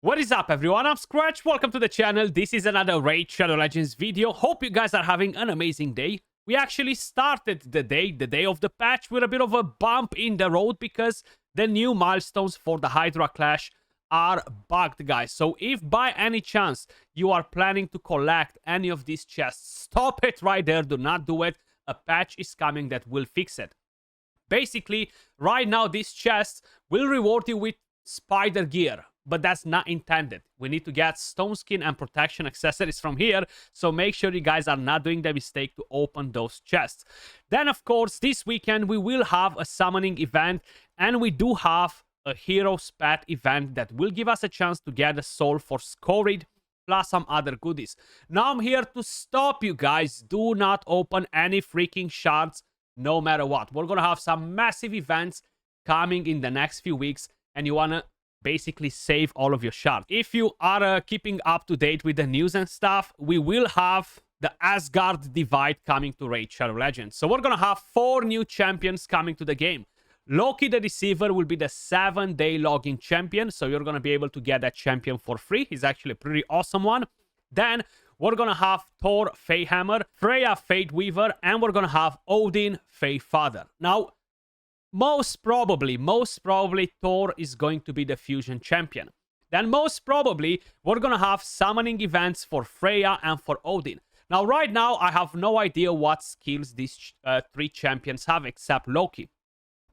What is up, everyone? I'm Skratch. Welcome to the channel. This is another Raid Shadow Legends video. Hope you guys are having an amazing day. We actually started the day of the patch, with a bit of a bump in the road because the new milestones for the Hydra clash are bugged, guys. So if by any chance you are planning to collect any of these chests, stop it right there. Do not do it. A patch is coming that will fix it. Basically, right now these chests will reward you with spider gear, but that's not intended. We need to get stone skin and protection accessories from here, so make sure you guys are not doing the mistake to open those chests. Then, of course, this weekend we will have a summoning event, and we do have a hero's path event that will give us a chance to get a soul for Scorid, plus some other goodies. Now I'm here to stop you guys. Do not open any freaking shards, no matter what. We're gonna have some massive events coming in the next few weeks, and you wanna basically save all of your shards. If you are keeping up to date with the news and stuff, we will have the Asgard Divide coming to Raid Shadow Legends. So we're gonna have 4 new champions coming to the game. Loki the Deceiver will be the 7-day login champion, so you're gonna be able to get that champion for free. He's actually a pretty awesome one. Then we're gonna have Thor Feyhammer, Freya Fate Weaver, and we're gonna have Odin Father. Now, most probably Thor is going to be the fusion champion. Then most probably we're gonna have summoning events for Freya and for Odin. Now, right now, I have no idea what skills these 3 champions have except Loki.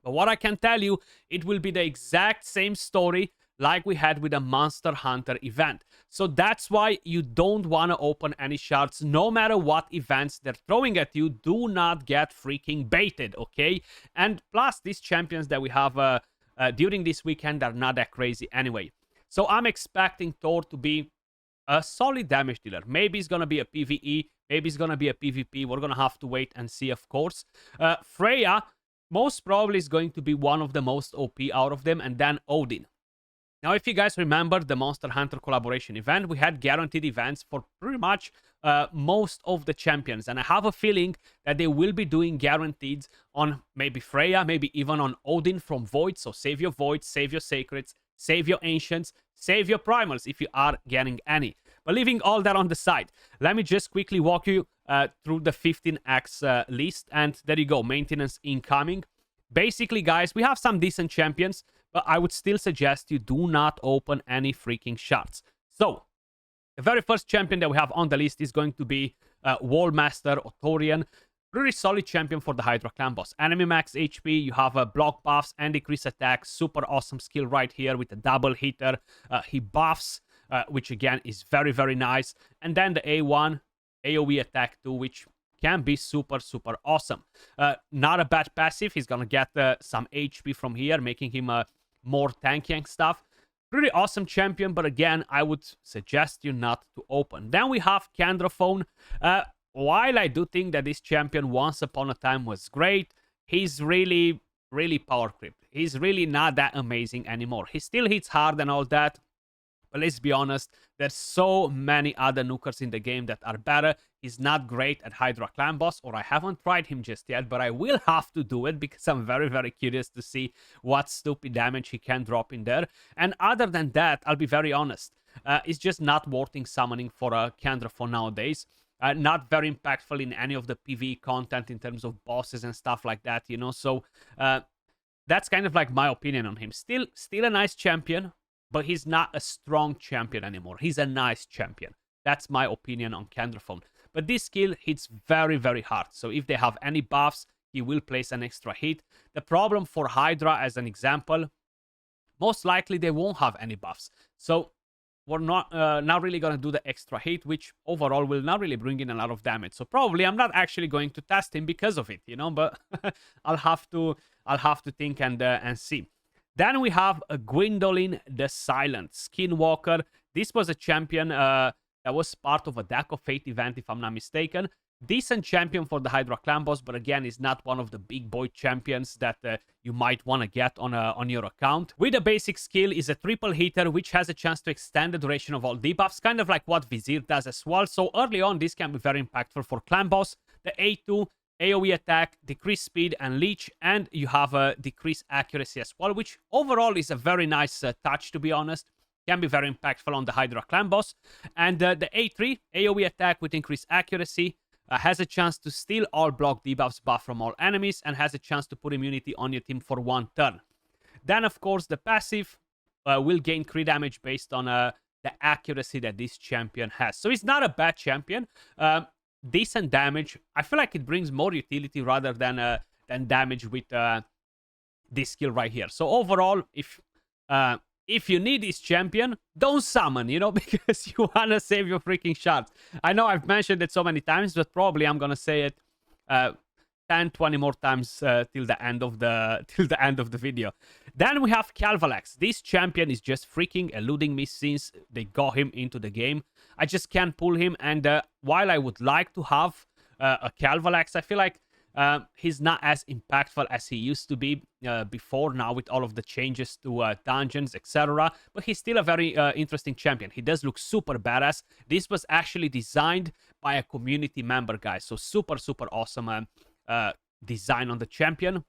But what I can tell you, it will be the exact same story like we had with the Monster Hunter event. So that's why you don't want to open any shards, no matter what events they're throwing at you. Do not get freaking baited, okay? And plus, these champions that we have during this weekend are not that crazy anyway. So I'm expecting Thor to be a solid damage dealer. Maybe it's going to be a PvE, maybe it's going to be a PvP. We're going to have to wait and see, of course. Freya most probably is going to be one of the most OP out of them, and then Odin. Now, if you guys remember the Monster Hunter collaboration event, we had guaranteed events for pretty much most of the champions. And I have a feeling that they will be doing guaranteed on maybe Freya, maybe even on Odin from Void. So save your Voids, save your Sacreds, save your Ancients, save your Primals if you are getting any. But leaving all that on the side, let me just quickly walk you through the 15x list. And there you go, maintenance incoming. Basically, guys, we have some decent champions, but I would still suggest you do not open any freaking shards. So, the very first champion that we have on the list is going to be Wallmaster Otorian. Pretty solid champion for the Hydra clan boss. Enemy max HP, you have block buffs and decrease attack. Super awesome skill right here with the double hitter. He buffs, which again is very, very nice. And then the A1, AoE attack too, which can be super, super awesome. Not a bad passive. He's gonna get some HP from here, making him more tanky and stuff. Pretty awesome champion, but again, I would suggest you not to open. Then we have Candraphone. While I do think that this champion once upon a time was great, he's really, really power creeped. He's really not that amazing anymore. He still hits hard and all that, but let's be honest, there's so many other nukers in the game that are better. He's not great at Hydra clan boss, or I haven't tried him just yet, but I will have to do it because I'm very, very curious to see what stupid damage he can drop in there. And other than that, I'll be very honest, it's just not worth summoning for a Candraphone nowadays. Not very impactful in any of the PvE content in terms of bosses and stuff like that, you know. So that's kind of like my opinion on him. Still a nice champion, but he's not a strong champion anymore. He's a nice champion. That's my opinion on Candraphone. But this skill hits very, very hard. So if they have any buffs, he will place an extra hit. The problem for Hydra, as an example, most likely they won't have any buffs. So we're not really going to do the extra hit, which overall will not really bring in a lot of damage. So probably I'm not actually going to test him because of it, you know, but I'll have to think and see. Then we have a Gwendolyn the Silent Skinwalker. This was a champion that was part of a Deck of Fate event, if I'm not mistaken. Decent champion for the Hydra clan boss, but again, is not one of the big boy champions that you might want to get on your account. With a basic skill is a triple hitter, which has a chance to extend the duration of all debuffs, kind of like what Vizier does as well. So early on, this can be very impactful for clan boss. The A2, AoE attack, decreased speed and leech, and you have a decreased accuracy as well, which overall is a very nice touch, to be honest. can be very impactful on the Hydra clan boss. And the A3, AoE attack with increased accuracy, has a chance to steal all block debuffs buff from all enemies, and has a chance to put immunity on your team for 1 turn. Then, of course, the passive will gain crit damage based on the accuracy that this champion has. So it's not a bad champion. Decent damage. I feel like it brings more utility rather than damage with this skill right here. So overall, if you need this champion, don't summon, you know, because you want to save your freaking shards. I know I've mentioned it so many times, but probably I'm going to say it 10, 20 more times till the end of the video. Then we have Calvalax. This champion is just freaking eluding me since they got him into the game. I just can't pull him, and while I would like to have a Calvalax, I feel like he's not as impactful as he used to be before now with all of the changes to dungeons, etc. But he's still a very interesting champion. He does look super badass. This was actually designed by a community member, guys. So super awesome design on the champion.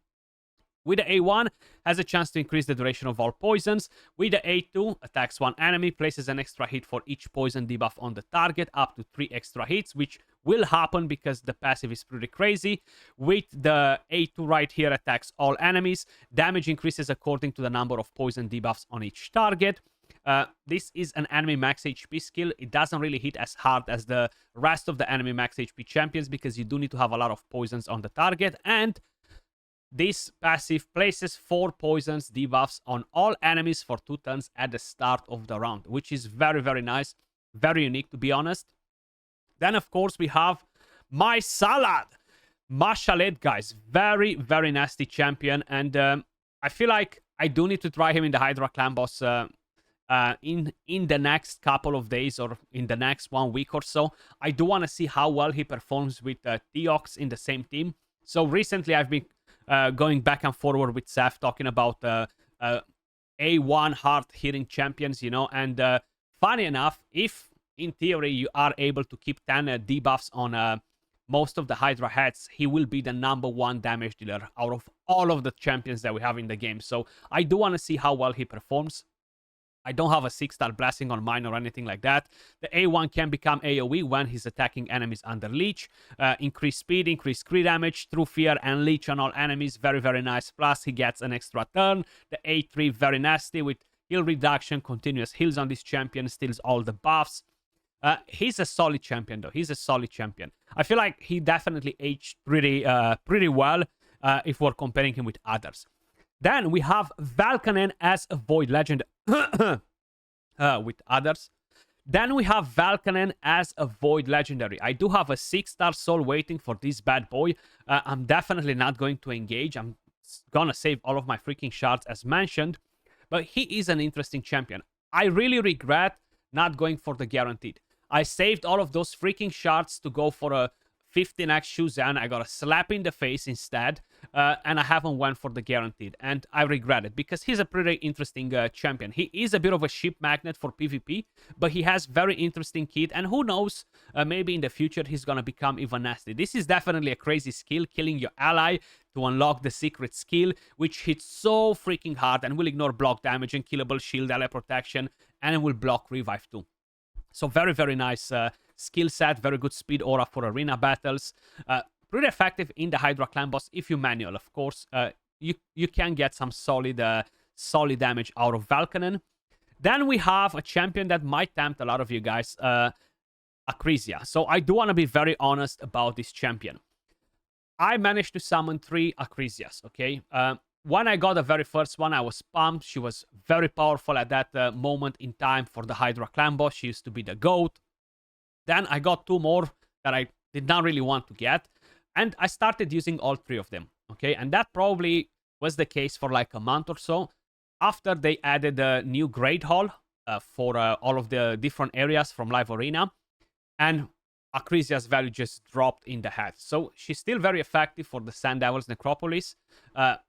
With the A1, has a chance to increase the duration of all poisons. With the A2, attacks one enemy, places an extra hit for each poison debuff on the target, up to 3 extra hits, which will happen because the passive is pretty crazy. With the A2 right here, attacks all enemies. Damage increases according to the number of poison debuffs on each target. This is an enemy max HP skill. It doesn't really hit as hard as the rest of the enemy max HP champions because you do need to have a lot of poisons on the target, and this passive places 4 poisons debuffs on all enemies for 2 turns at the start of the round, which is very nice, very unique to be honest. Then of course we have my Salad, Mashalet, guys. Very nasty champion, and I feel like I do need to try him in the Hydra clan boss in the next couple of days or in the next 1 week or so. I do want to see how well he performs with Theox in the same team. So recently I've been going back and forward with Seth talking about A1 hard-hitting champions, you know, and funny enough, if in theory you are able to keep 10 debuffs on most of the Hydra heads, he will be the #1 damage dealer out of all of the champions that we have in the game. So I do want to see how well he performs. I don't have a 6-star blessing on mine or anything like that. The A1 can become AoE when he's attacking enemies under leech. Increase speed, increase crit damage, true fear, and leech on all enemies. Very nice. Plus, he gets an extra turn. The A3, very nasty with heal reduction, continuous heals on this champion, steals all the buffs. He's a solid champion, though. He's a solid champion. I feel like he definitely aged pretty well if we're comparing him with others. Then we have Valkanen as a Void Legend with others. Then we have Valkanen as a Void Legendary. I do have a 6-star soul waiting for this bad boy. I'm definitely not going to engage. I'm gonna save all of my freaking shards as mentioned. But he is an interesting champion. I really regret not going for the guaranteed. I saved all of those freaking shards to go for a 15x Shuzan. I got a slap in the face instead, and I haven't went for the guaranteed, and I regret it because he's a pretty interesting champion. He is a bit of a ship magnet for PvP, but he has very interesting kit, and who knows, maybe in the future he's gonna become even nasty. This is definitely a crazy skill, killing your ally to unlock the secret skill, which hits so freaking hard and will ignore block damage and killable shield, ally protection, and it will block revive too. So very nice skill set, very good speed aura for arena battles. Pretty effective in the Hydra clan boss if you manual, of course. You can get some solid damage out of Valkanen. Then we have a champion that might tempt a lot of you guys, Acreas. So I do want to be very honest about this champion. I managed to summon 3 Acreas, okay? When I got the very first one, I was pumped. She was very powerful at that moment in time for the Hydra clan boss. She used to be the GOAT. Then I got 2 more that I did not really want to get. And I started using all 3 of them, okay? And that probably was the case for like a month or so. After they added a new Great Hall for all of the different areas from Live Arena. And Acreas' value just dropped in the head. So she's still very effective for the Sand Devil's Necropolis.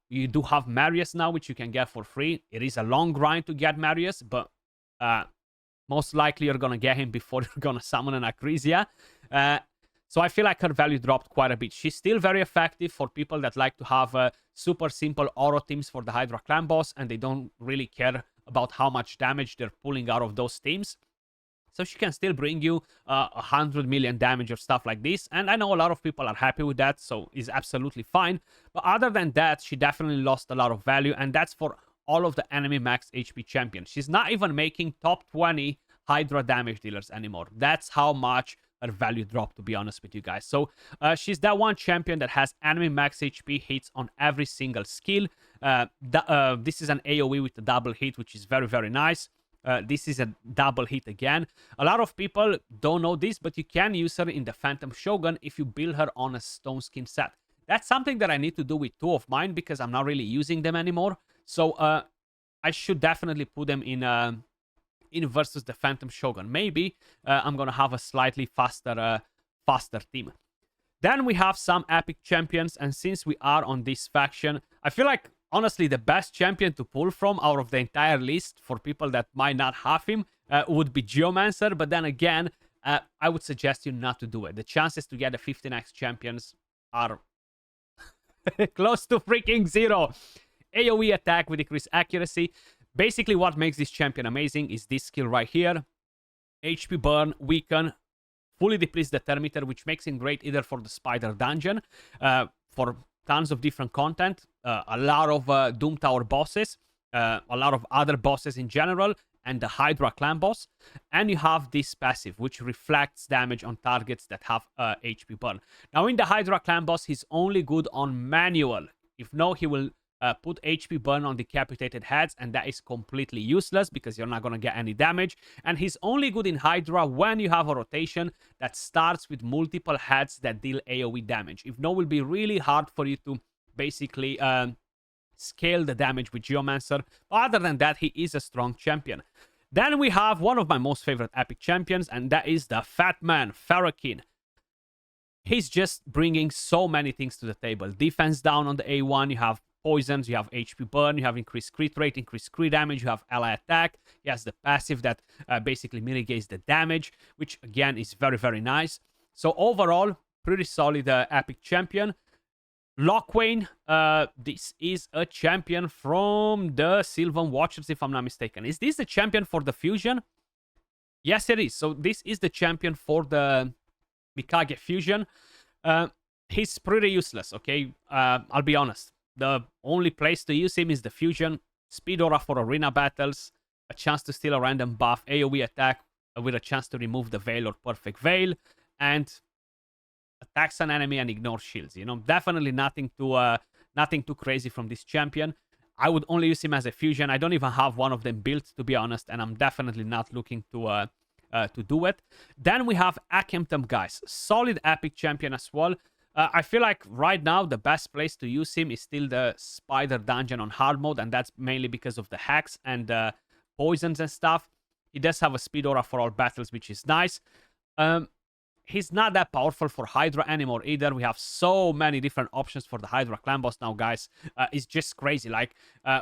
You do have Marius now, which you can get for free. It is a long grind to get Marius, but most likely you're going to get him before you're going to summon an Acreas. So I feel like her value dropped quite a bit. She's still very effective for people that like to have super simple auto teams for the Hydra clan boss, and they don't really care about how much damage they're pulling out of those teams. So she can still bring you 100 million damage or stuff like this. And I know a lot of people are happy with that, so it's absolutely fine. But other than that, she definitely lost a lot of value. And that's for all of the enemy max HP champions. She's not even making top 20 Hydra damage dealers anymore. That's how much her value dropped, to be honest with you guys. So she's that one champion that has enemy max HP hits on every single skill. This is an AoE with a double hit, which is very, very nice. This is a double hit again. A lot of people don't know this, but you can use her in the Phantom Shogun if you build her on a stone skin set. That's something that I need to do with two of mine because I'm not really using them anymore. So I should definitely put them in versus the Phantom Shogun. Maybe I'm gonna have a slightly faster team. Then we have some epic champions, and since we are on this faction, I feel like honestly the best champion to pull from out of the entire list for people that might not have him would be Geomancer. But then again, I would suggest you not to do it. The chances to get the 15x champions are close to freaking zero. AoE attack with increased accuracy. Basically, what makes this champion amazing is this skill right here. HP burn, weaken, fully depletes the thermometer, which makes him great either for the spider dungeon, for tons of different content, a lot of Doom Tower bosses, a lot of other bosses in general, and the Hydra clan boss. And you have this passive, which reflects damage on targets that have HP burn. Now, in the Hydra clan boss, he's only good on manual. If no, he will put HP burn on decapitated heads, and that is completely useless because you're not going to get any damage. And he's only good in Hydra when you have a rotation that starts with multiple heads that deal AoE damage. If no, it will be really hard for you to basically scale the damage with Geomancer. Other than that, he is a strong champion. Then we have one of my most favorite epic champions, and that is the Fat Man, Farak. He's just bringing so many things to the table. Defense down on the A1, you have poisons, you have HP burn, you have increased crit rate, increased crit damage, you have ally attack. He has the passive that basically mitigates the damage, which again is very, very nice. So overall, pretty solid epic champion. Lockwayne, this is a champion from the Sylvan Watchers, if I'm not mistaken. Is this the champion for the fusion? Yes, it is. So this is the champion for the Mikage fusion. He's pretty useless, okay? I'll be honest. The only place to use him is the fusion, speed aura for arena battles, a chance to steal a random buff, AoE attack with a chance to remove the veil or perfect veil, and attacks an enemy and ignore shields. You know, definitely nothing too crazy from this champion. I would only use him as a fusion. I don't even have one of them built, to be honest, and I'm definitely not looking to do it. Then we have Akemtum, guys. Solid epic champion as well. I feel like right now the best place to use him is still the Spider Dungeon on hard mode, and that's mainly because of the hacks and poisons and stuff. He does have a speed aura for all battles, which is nice. He's not that powerful for Hydra anymore either. We have so many different options for the Hydra clan boss now, guys. It's just crazy. Like,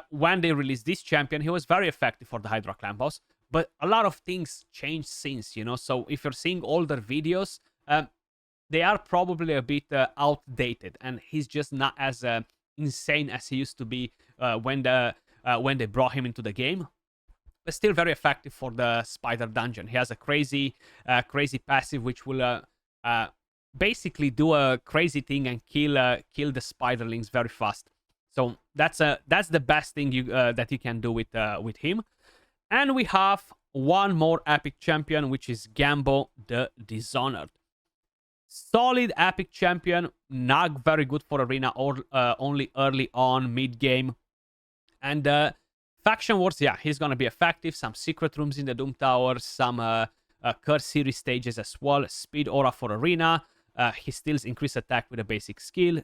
when they released this champion, he was very effective for the Hydra clan boss, but a lot of things changed since, you know. So if you're seeing older videos, they are probably a bit outdated, and he's just not as insane as he used to be when they brought him into the game. But still very effective for the Spider Dungeon. He has a crazy passive which will basically do a crazy thing and kill the spiderlings very fast. So that's the best thing that you can do with him. And we have one more epic champion, which is Gambo the Dishonored. Solid epic champion, not very good for arena or only early on, mid game. And faction wars, yeah, he's gonna be effective. Some secret rooms in the Doom Tower, some curse series stages as well. Speed aura for arena. He still increased attack with a basic skill.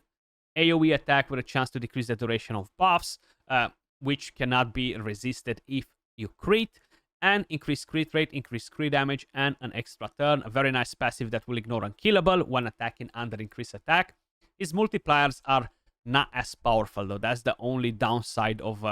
AoE attack with a chance to decrease the duration of buffs, which cannot be resisted if you crit. And increased crit rate, increased crit damage, and an extra turn. A very nice passive that will ignore unkillable when attacking under increased attack. His multipliers are not as powerful, though. That's the only downside of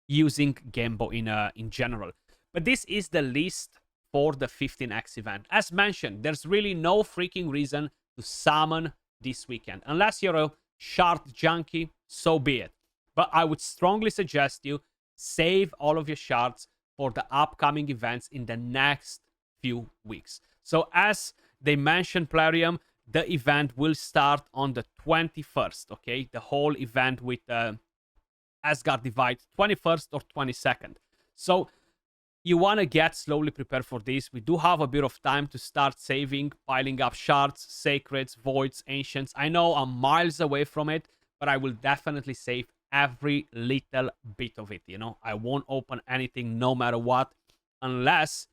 using Gambo in general. But this is the list for the 15x event. As mentioned, there's really no freaking reason to summon this weekend. Unless you're a shard junkie, so be it. But I would strongly suggest you save all of your shards for the upcoming events in the next few weeks. So as they mentioned, Plarium, the event will start on the 21st, okay? The whole event with Asgard Divide, 21st or 22nd. So you want to get slowly prepared for this. We do have a bit of time to start saving, piling up shards, sacreds, voids, ancients. I know I'm miles away from it, but I will definitely save every little bit of it, you know? I won't open anything no matter what, unless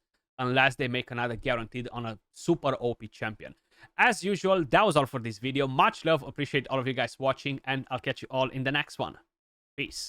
they make another guaranteed on a super OP champion. As usual, that was all for this video. Much love, appreciate all of you guys watching, and I'll catch you all in the next one. Peace.